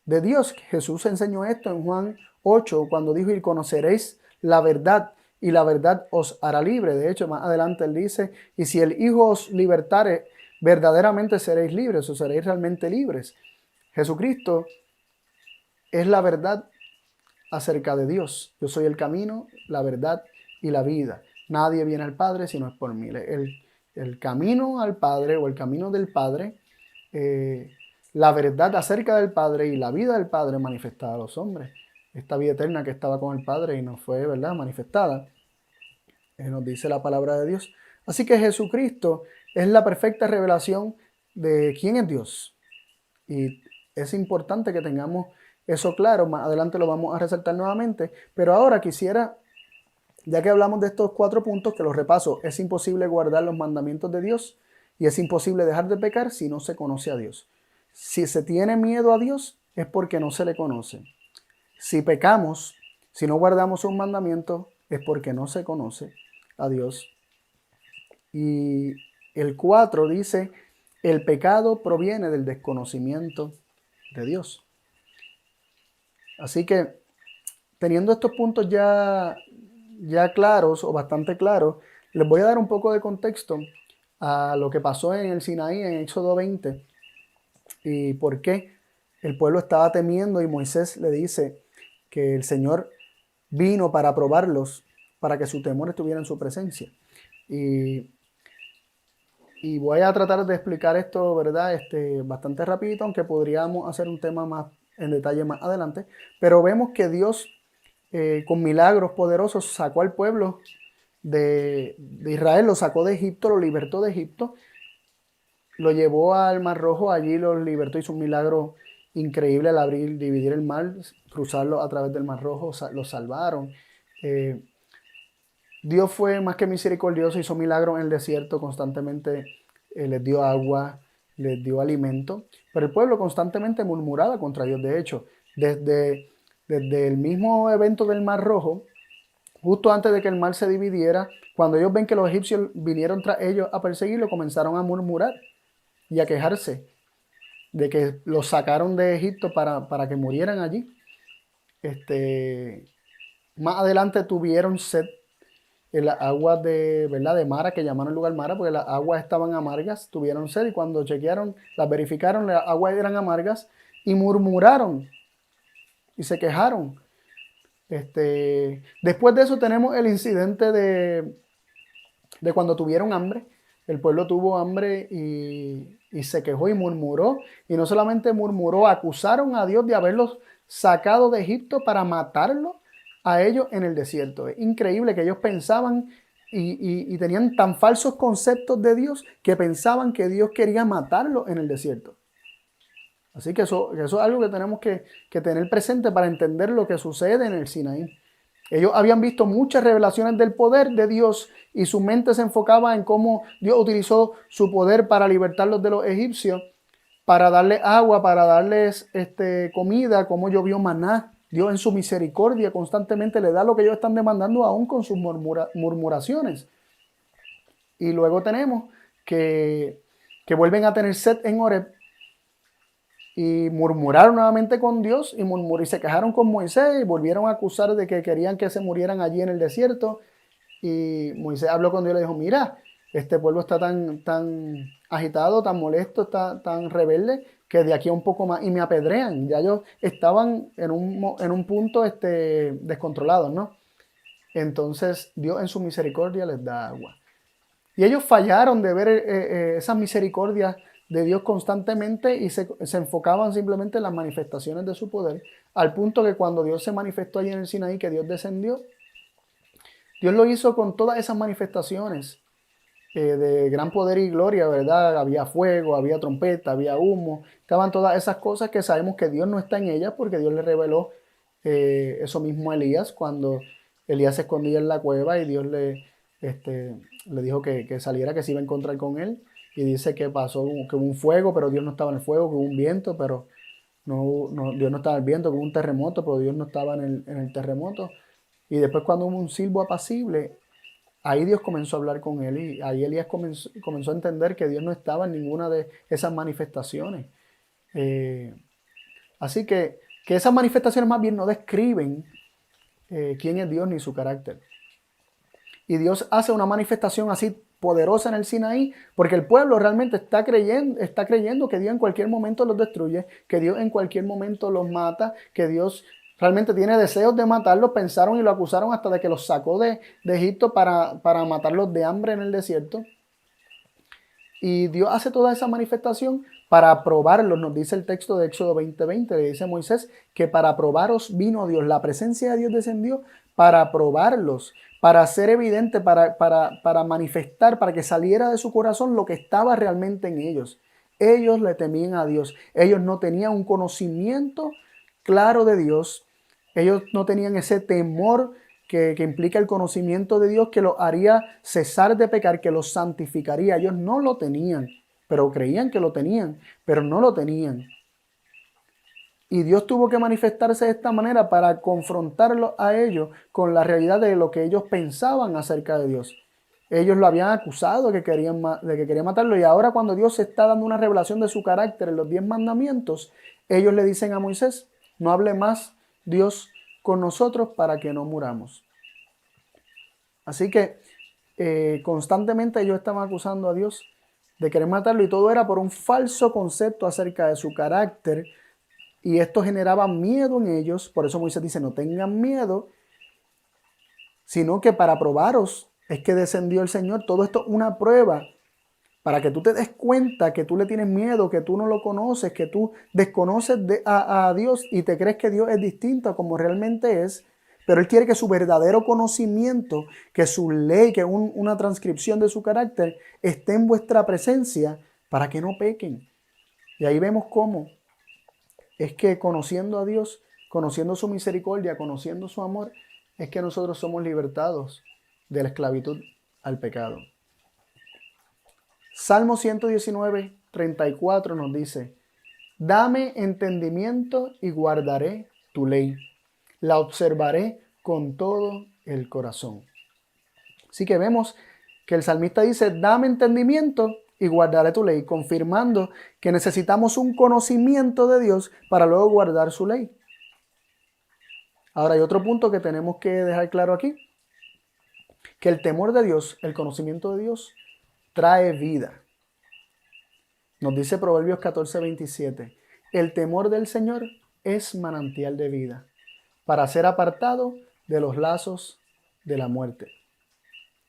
de Dios. Jesús enseñó esto en Juan 8 cuando dijo, y conoceréis la verdad y la verdad os hará libre. De hecho, más adelante él dice, y si el Hijo os libertare, verdaderamente seréis libres o seréis realmente libres. Jesucristo es la verdad acerca de Dios. Yo soy el camino, la verdad y la vida. Nadie viene al Padre si no es por mí. El camino al Padre o el camino del Padre, la verdad acerca del Padre y la vida del Padre manifestada a los hombres. Esta vida eterna que estaba con el Padre y nos fue, ¿verdad?, manifestada. Nos dice la palabra de Dios. Así que Jesucristo es la perfecta revelación de quién es Dios. Y es importante que tengamos eso claro. Más adelante lo vamos a resaltar nuevamente. Pero ahora quisiera, ya que hablamos de estos 4 puntos, que los repaso. Es imposible guardar los mandamientos de Dios y es imposible dejar de pecar si no se conoce a Dios. Si se tiene miedo a Dios es porque no se le conoce. Si pecamos, si no guardamos un mandamiento, es porque no se conoce a Dios. Y el 4 dice, el pecado proviene del desconocimiento de Dios. Así que, teniendo estos puntos ya claros o bastante claros, les voy a dar un poco de contexto a lo que pasó en el Sinaí, en Éxodo 20, y por qué el pueblo estaba temiendo y Moisés le dice que el Señor vino para probarlos, para que su temor estuviera en su presencia. Y voy a tratar de explicar esto, ¿verdad? Bastante rapidito, aunque podríamos hacer un tema más en detalle más adelante. Pero vemos que Dios, con milagros poderosos, sacó al pueblo de Israel, lo sacó de Egipto, lo libertó de Egipto, lo llevó al Mar Rojo, allí lo libertó, hizo un milagro increíble al abrir, dividir el mar, cruzarlo a través del Mar Rojo, lo salvaron. Dios fue más que misericordioso, hizo milagros en el desierto, constantemente les dio agua, les dio alimento, pero el pueblo constantemente murmuraba contra Dios. De hecho, desde el mismo evento del Mar Rojo, justo antes de que el mar se dividiera, cuando ellos ven que los egipcios vinieron tras ellos a perseguirlo, comenzaron a murmurar y a quejarse de que los sacaron de Egipto para que murieran allí. Más adelante tuvieron sed en las aguas ¿verdad?, de Mara, que llamaron el lugar Mara, porque las aguas estaban amargas, tuvieron sed y cuando chequearon, las verificaron, las aguas eran amargas y murmuraron y se quejaron. Después de eso tenemos el incidente de cuando tuvieron hambre. El pueblo tuvo hambre y se quejó y murmuró. Y no solamente murmuró, acusaron a Dios de haberlos sacado de Egipto para matarlo a ellos en el desierto. Es increíble que ellos pensaban y tenían tan falsos conceptos de Dios que pensaban que Dios quería matarlos en el desierto. Así que eso es algo que tenemos que tener presente para entender lo que sucede en el Sinaí. Ellos habían visto muchas revelaciones del poder de Dios y su mente se enfocaba en cómo Dios utilizó su poder para libertarlos de los egipcios, para darles agua, para darles comida, cómo llovió maná. Dios en su misericordia constantemente le da lo que ellos están demandando aún con sus murmuraciones. Y luego tenemos que vuelven a tener sed en Horeb y murmuraron nuevamente con Dios y se quejaron con Moisés y volvieron a acusar de que querían que se murieran allí en el desierto. Y Moisés habló con Dios y le dijo, mira, este pueblo está tan agitado, tan molesto, está tan rebelde, que de aquí a un poco más y me apedrean. Ya ellos estaban en un punto descontrolados, ¿no? Entonces Dios en su misericordia les da agua. Y ellos fallaron de ver esas misericordias de Dios constantemente y se enfocaban simplemente en las manifestaciones de su poder, al punto que cuando Dios se manifestó allí en el Sinaí, que Dios descendió, Dios lo hizo con todas esas manifestaciones de gran poder y gloria, ¿verdad? Había fuego, había trompeta, había humo, estaban todas esas cosas que sabemos que Dios no está en ellas porque Dios le reveló eso mismo a Elías cuando Elías se escondía en la cueva y Dios le dijo que saliera, que se iba a encontrar con él. Y dice que pasó, que hubo un fuego, pero Dios no estaba en el fuego, que hubo un viento, pero Dios no estaba en el viento, que hubo un terremoto, pero Dios no estaba en el terremoto. Y después cuando hubo un silbo apacible, ahí Dios comenzó a hablar con él y ahí Elías comenzó a entender que Dios no estaba en ninguna de esas manifestaciones. Así que esas manifestaciones más bien no describen quién es Dios ni su carácter. Y Dios hace una manifestación así poderosa en el Sinaí porque el pueblo realmente está creyendo que Dios en cualquier momento los destruye, que Dios en cualquier momento los mata, que Dios realmente tiene deseos de matarlos. Pensaron y lo acusaron hasta de que los sacó de Egipto para matarlos de hambre en el desierto. Y Dios hace toda esa manifestación para probarlos. Nos dice el texto de Éxodo 20:20, le dice a Moisés que para probaros vino Dios. La presencia de Dios descendió para probarlos, para hacer evidente, para manifestar, para que saliera de su corazón lo que estaba realmente en ellos. Ellos le temían a Dios. Ellos no tenían un conocimiento claro de Dios. Ellos no tenían ese temor que implica el conocimiento de Dios, que los haría cesar de pecar, que los santificaría. Ellos no lo tenían, pero creían que lo tenían, pero no lo tenían. Y Dios tuvo que manifestarse de esta manera para confrontarlos a ellos con la realidad de lo que ellos pensaban acerca de Dios. Ellos lo habían acusado de que querían matarlo, y ahora cuando Dios está dando una revelación de su carácter en los 10 mandamientos, ellos le dicen a Moisés, no hable más Dios con nosotros para que no muramos. Así que constantemente ellos estaban acusando a Dios de querer matarlo, y todo era por un falso concepto acerca de su carácter, y esto generaba miedo en ellos. Por eso Moisés dice, no tengan miedo, sino que para probaros es que descendió el Señor. Todo esto es una prueba para que tú te des cuenta que tú le tienes miedo, que tú no lo conoces, que tú desconoces a Dios y te crees que Dios es distinto a como realmente es. Pero Él quiere que su verdadero conocimiento, que su ley, que una transcripción de su carácter esté en vuestra presencia para que no pequen. Y ahí vemos cómo es que conociendo a Dios, conociendo su misericordia, conociendo su amor, es que nosotros somos libertados de la esclavitud al pecado. Salmo 119, 34 nos dice, dame entendimiento y guardaré tu ley. La observaré con todo el corazón. Así que vemos que el salmista dice, dame entendimiento y guardaré tu ley, confirmando que necesitamos un conocimiento de Dios para luego guardar su ley. Ahora hay otro punto que tenemos que dejar claro aquí, que el temor de Dios, el conocimiento de Dios, trae vida. Nos dice Proverbios 14:27, el temor del Señor es manantial de vida, para ser apartado de los lazos de la muerte.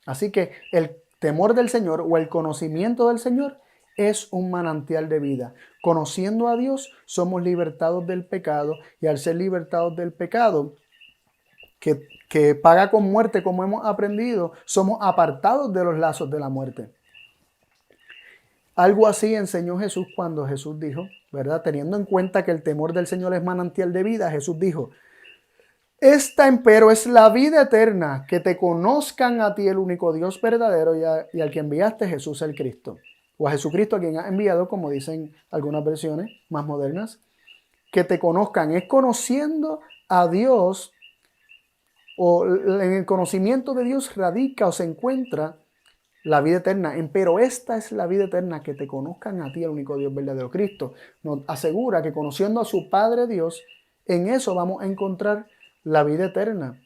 Así que el temor del Señor o el conocimiento del Señor es un manantial de vida. Conociendo a Dios, somos libertados del pecado, y al ser libertados del pecado, que que paga con muerte, como hemos aprendido, somos apartados de los lazos de la muerte. Algo así enseñó Jesús cuando Jesús dijo, ¿verdad? Teniendo en cuenta que el temor del Señor es manantial de vida, Jesús dijo, esta empero es la vida eterna, que te conozcan a ti el único Dios verdadero y al que enviaste, Jesús el Cristo. O a Jesucristo a quien has enviado, como dicen algunas versiones más modernas. Que te conozcan es conociendo a Dios, o en el conocimiento de Dios radica o se encuentra la vida eterna. Empero esta es la vida eterna, que te conozcan a ti el único Dios verdadero. Cristo nos asegura que conociendo a su Padre Dios, en eso vamos a encontrar la vida eterna.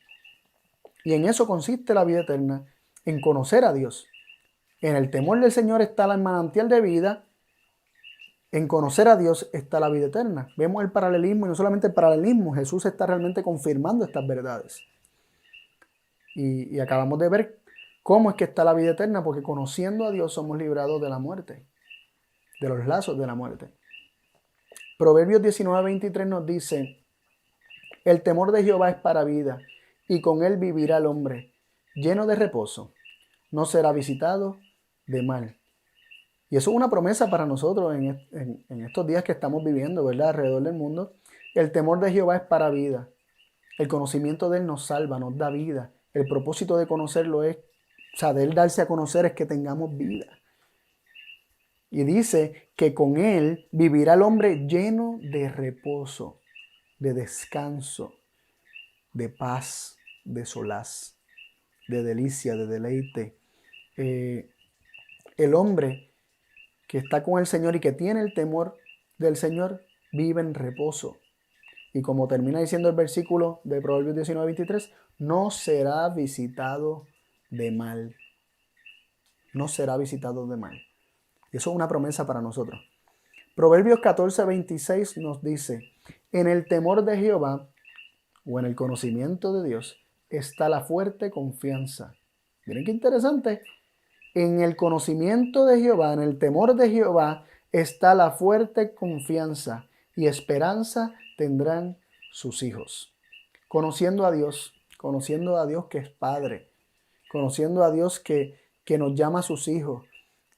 Y en eso consiste la vida eterna, en conocer a Dios. En el temor del Señor está el manantial de vida. En conocer a Dios está la vida eterna. Vemos el paralelismo, y no solamente el paralelismo, Jesús está realmente confirmando estas verdades. Y acabamos de ver cómo es que está la vida eterna, porque conociendo a Dios somos librados de la muerte, de los lazos de la muerte. Proverbios 19:23 nos dice, el temor de Jehová es para vida, y con él vivirá el hombre, lleno de reposo, no será visitado de mal. Y eso es una promesa para nosotros en estos días que estamos viviendo, ¿verdad? Alrededor del mundo. El temor de Jehová es para vida. El conocimiento de él nos salva, nos da vida. El propósito de conocerlo es, o sea, de él darse a conocer es que tengamos vida. Y dice que con él vivirá el hombre lleno de reposo, de descanso, de paz, de solaz, de delicia, de deleite. El hombre que está con el Señor y que tiene el temor del Señor vive en reposo. Y como termina diciendo el versículo de Proverbios 19:23, no será visitado de mal. No será visitado de mal. Y eso es una promesa para nosotros. Proverbios 14:26 nos dice, en el temor de Jehová o en el conocimiento de Dios está la fuerte confianza. Miren qué interesante. En el conocimiento de Jehová, en el temor de Jehová está la fuerte confianza y esperanza tendrán sus hijos. Conociendo a Dios que es Padre, conociendo a Dios que nos llama a sus hijos,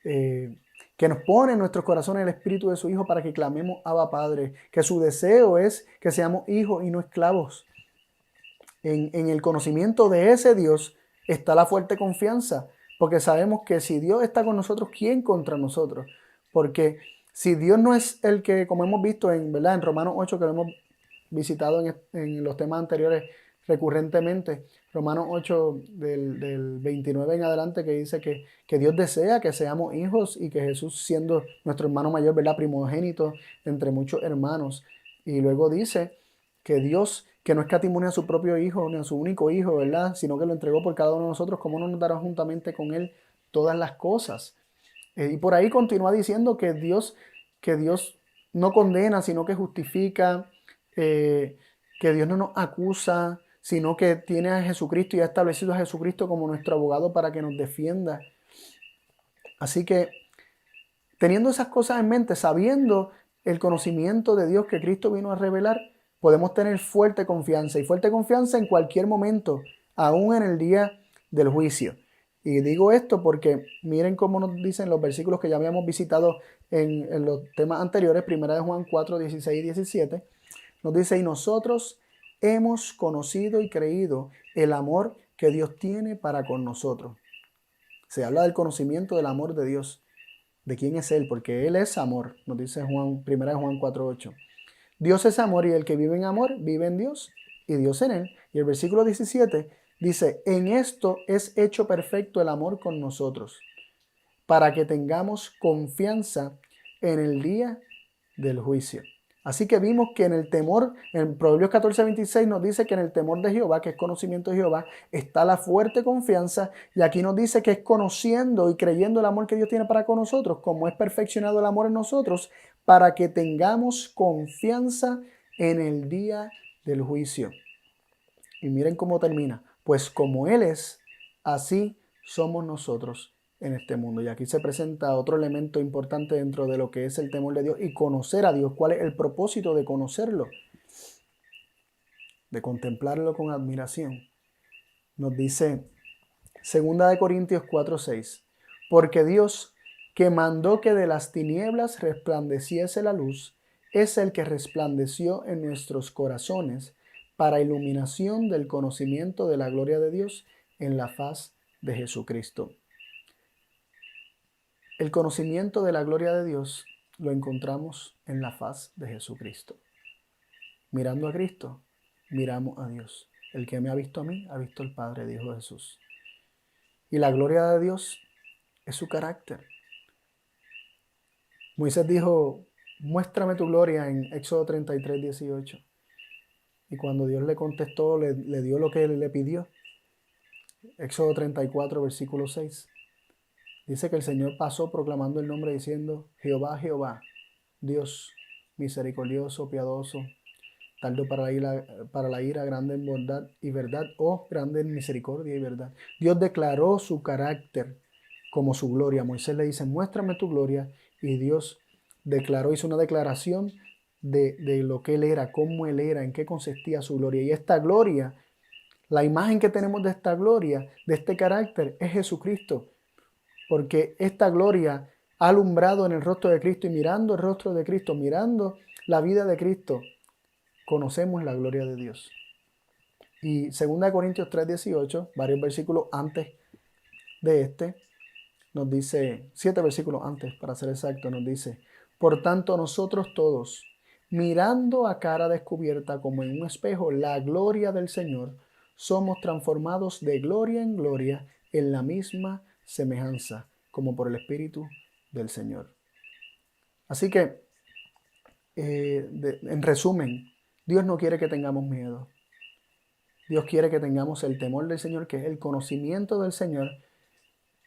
que nos pone en nuestros corazones el espíritu de su Hijo para que clamemos Abba Padre, que su deseo es que seamos hijos y no esclavos. En el conocimiento de ese Dios está la fuerte confianza, porque sabemos que si Dios está con nosotros, ¿quién contra nosotros? Porque si Dios no es el que, como hemos visto ¿verdad? En Romanos 8, que lo hemos visitado en los temas anteriores recurrentemente, Romanos 8 del 29 en adelante, que dice que Dios desea que seamos hijos y que Jesús, siendo nuestro hermano mayor, ¿verdad? Primogénito entre muchos hermanos. Y luego dice que Dios, que no escatimó ni a su propio Hijo, ni a su único Hijo, ¿verdad? Sino que lo entregó por cada uno de nosotros, ¿cómo no nos dará juntamente con Él todas las cosas? Y por ahí continúa diciendo que Dios no condena, sino que justifica, que Dios no nos acusa, sino que tiene a Jesucristo y ha establecido a Jesucristo como nuestro abogado para que nos defienda. Así que, teniendo esas cosas en mente, sabiendo el conocimiento de Dios que Cristo vino a revelar, podemos tener fuerte confianza, y fuerte confianza en cualquier momento, aún en el día del juicio. Y digo esto porque miren cómo nos dicen los versículos que ya habíamos visitado en los temas anteriores, 1 de Juan 4, 16 y 17, nos dice, y nosotros hemos conocido y creído el amor que Dios tiene para con nosotros. Se habla del conocimiento del amor de Dios. ¿De quién es Él? Porque Él es amor, nos dice 1 de Juan 4:8. Dios es amor y el que vive en amor vive en Dios y Dios en él. Y el versículo 17 dice, en esto es hecho perfecto el amor con nosotros, para que tengamos confianza en el día del juicio. Así que vimos que en el temor, en Proverbios 14:26 nos dice que en el temor de Jehová, que es conocimiento de Jehová, está la fuerte confianza. Y aquí nos dice que es conociendo y creyendo el amor que Dios tiene para con nosotros, como es perfeccionado el amor en nosotros, para que tengamos confianza en el día del juicio. Y miren cómo termina. Pues como Él es, así somos nosotros en este mundo. Y aquí se presenta otro elemento importante dentro de lo que es el temor de Dios y conocer a Dios. ¿Cuál es el propósito de conocerlo? De contemplarlo con admiración. Nos dice 2 Corintios 4:6, porque Dios, que mandó que de las tinieblas resplandeciese la luz, es el que resplandeció en nuestros corazones para iluminación del conocimiento de la gloria de Dios en la faz de Jesucristo. El conocimiento de la gloria de Dios lo encontramos en la faz de Jesucristo. Mirando a Cristo, miramos a Dios. El que me ha visto a mí, ha visto al Padre, dijo Jesús. Y la gloria de Dios es su carácter. Moisés dijo, muéstrame tu gloria en Éxodo 33:18. Y cuando Dios le contestó, le dio lo que él le pidió. Éxodo 34:6. Dice que el Señor pasó proclamando el nombre diciendo, Jehová, Jehová, Dios misericordioso, piadoso, tardo para la ira, grande en bondad y verdad, grande en misericordia y verdad. Dios declaró su carácter como su gloria. Moisés le dice, muéstrame tu gloria, y Dios hizo una declaración de lo que él era, cómo él era, en qué consistía su gloria. Y esta gloria, la imagen que tenemos de esta gloria, de este carácter, es Jesucristo, porque esta gloria ha alumbrado en el rostro de Cristo, y mirando el rostro de Cristo, mirando la vida de Cristo, conocemos la gloria de Dios. Y 2 Corintios 3:18, varios versículos antes de este, nos dice, 7 versículos antes para ser exacto, nos dice, por tanto nosotros todos, mirando a cara descubierta como en un espejo la gloria del Señor, somos transformados de gloria en gloria en la misma semejanza, como por el Espíritu del Señor. Así que, en resumen, Dios no quiere que tengamos miedo. Dios quiere que tengamos el temor del Señor, que es el conocimiento del Señor,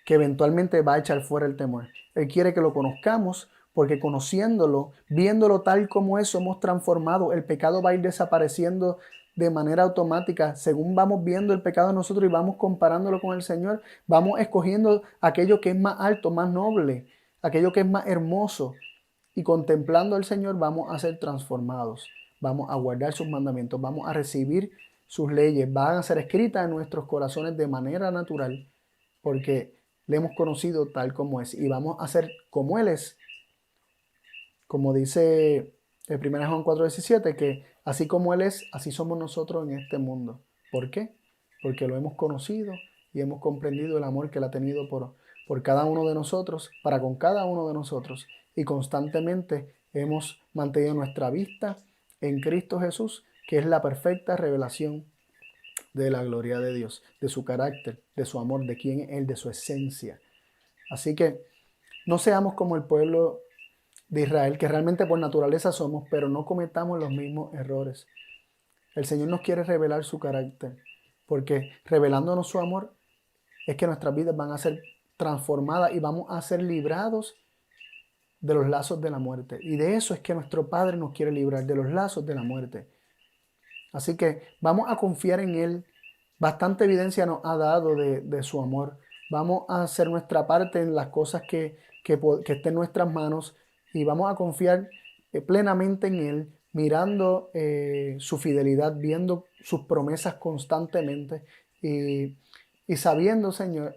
que eventualmente va a echar fuera el temor. Él quiere que lo conozcamos, porque conociéndolo, viéndolo tal como es, somos transformados. El pecado va a ir desapareciendo de manera automática. Según vamos viendo el pecado en nosotros y vamos comparándolo con el Señor, vamos escogiendo aquello que es más alto, más noble, aquello que es más hermoso. Y contemplando al Señor vamos a ser transformados. Vamos a guardar sus mandamientos, vamos a recibir sus leyes, van a ser escritas en nuestros corazones de manera natural, porque le hemos conocido tal como es, y vamos a ser como Él es, como dice el 1 Juan 4:17, que así como Él es, así somos nosotros en este mundo. ¿Por qué? Porque lo hemos conocido y hemos comprendido el amor que Él ha tenido por cada uno de nosotros, para con cada uno de nosotros, y constantemente hemos mantenido nuestra vista en Cristo Jesús, que es la perfecta revelación de la gloria de Dios, de su carácter, de su amor, de quién es Él, de su esencia. Así que no seamos como el pueblo de Israel, que realmente por naturaleza somos, pero no cometamos los mismos errores. El Señor nos quiere revelar su carácter, porque revelándonos su amor es que nuestras vidas van a ser transformadas y vamos a ser librados de los lazos de la muerte. Y de eso es que nuestro Padre nos quiere librar, de los lazos de la muerte. Así que vamos a confiar en Él. Bastante evidencia nos ha dado de su amor. Vamos a hacer nuestra parte en las cosas que estén en nuestras manos, y vamos a confiar plenamente en Él, mirando su fidelidad, viendo sus promesas constantemente, y sabiendo, Señor,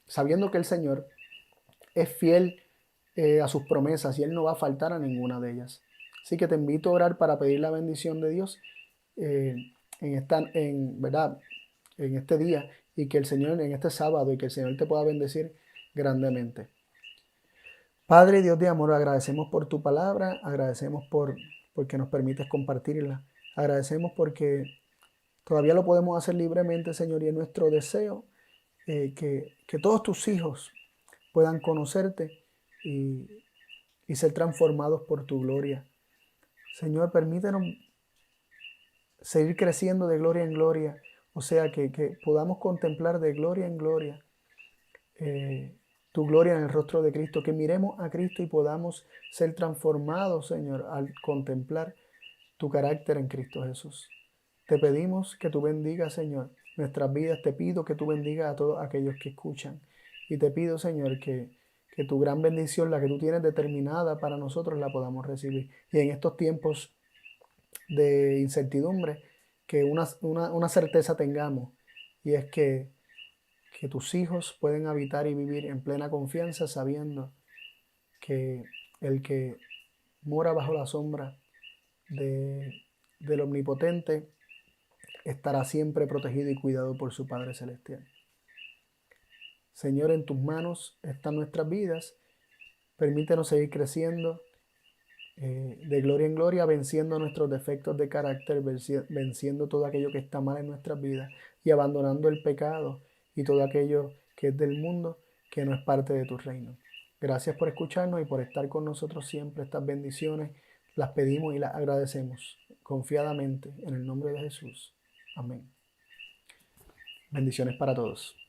sabiendo que el Señor es fiel a sus promesas, y Él no va a faltar a ninguna de ellas. Así que te invito a orar para pedir la bendición de Dios ¿verdad? En este día, y que el Señor, en este sábado, y que el Señor te pueda bendecir grandemente. Padre, Dios de amor, agradecemos por tu palabra, agradecemos porque nos permites compartirla, agradecemos porque todavía lo podemos hacer libremente, Señor, y es nuestro deseo que todos tus hijos puedan conocerte y ser transformados por tu gloria. Señor, permítenos seguir creciendo de gloria en gloria, o sea, que podamos contemplar de gloria en gloria tu gloria en el rostro de Cristo, que miremos a Cristo y podamos ser transformados, Señor, al contemplar tu carácter en Cristo Jesús. Te pedimos que tú bendigas, Señor, nuestras vidas. Te pido que tú bendigas a todos aquellos que escuchan, y te pido, Señor, que tu gran bendición, la que tú tienes determinada para nosotros, la podamos recibir. Y en estos tiempos de incertidumbre, que una certeza tengamos, y es que tus hijos pueden habitar y vivir en plena confianza sabiendo que el que mora bajo la sombra del Omnipotente estará siempre protegido y cuidado por su Padre Celestial. Señor, en tus manos están nuestras vidas. Permítenos seguir creciendo de gloria en gloria, venciendo nuestros defectos de carácter, venciendo todo aquello que está mal en nuestras vidas y abandonando el pecado y todo aquello que es del mundo, que no es parte de tu reino. Gracias por escucharnos y por estar con nosotros siempre. Estas bendiciones las pedimos y las agradecemos confiadamente en el nombre de Jesús. Amén. Bendiciones para todos.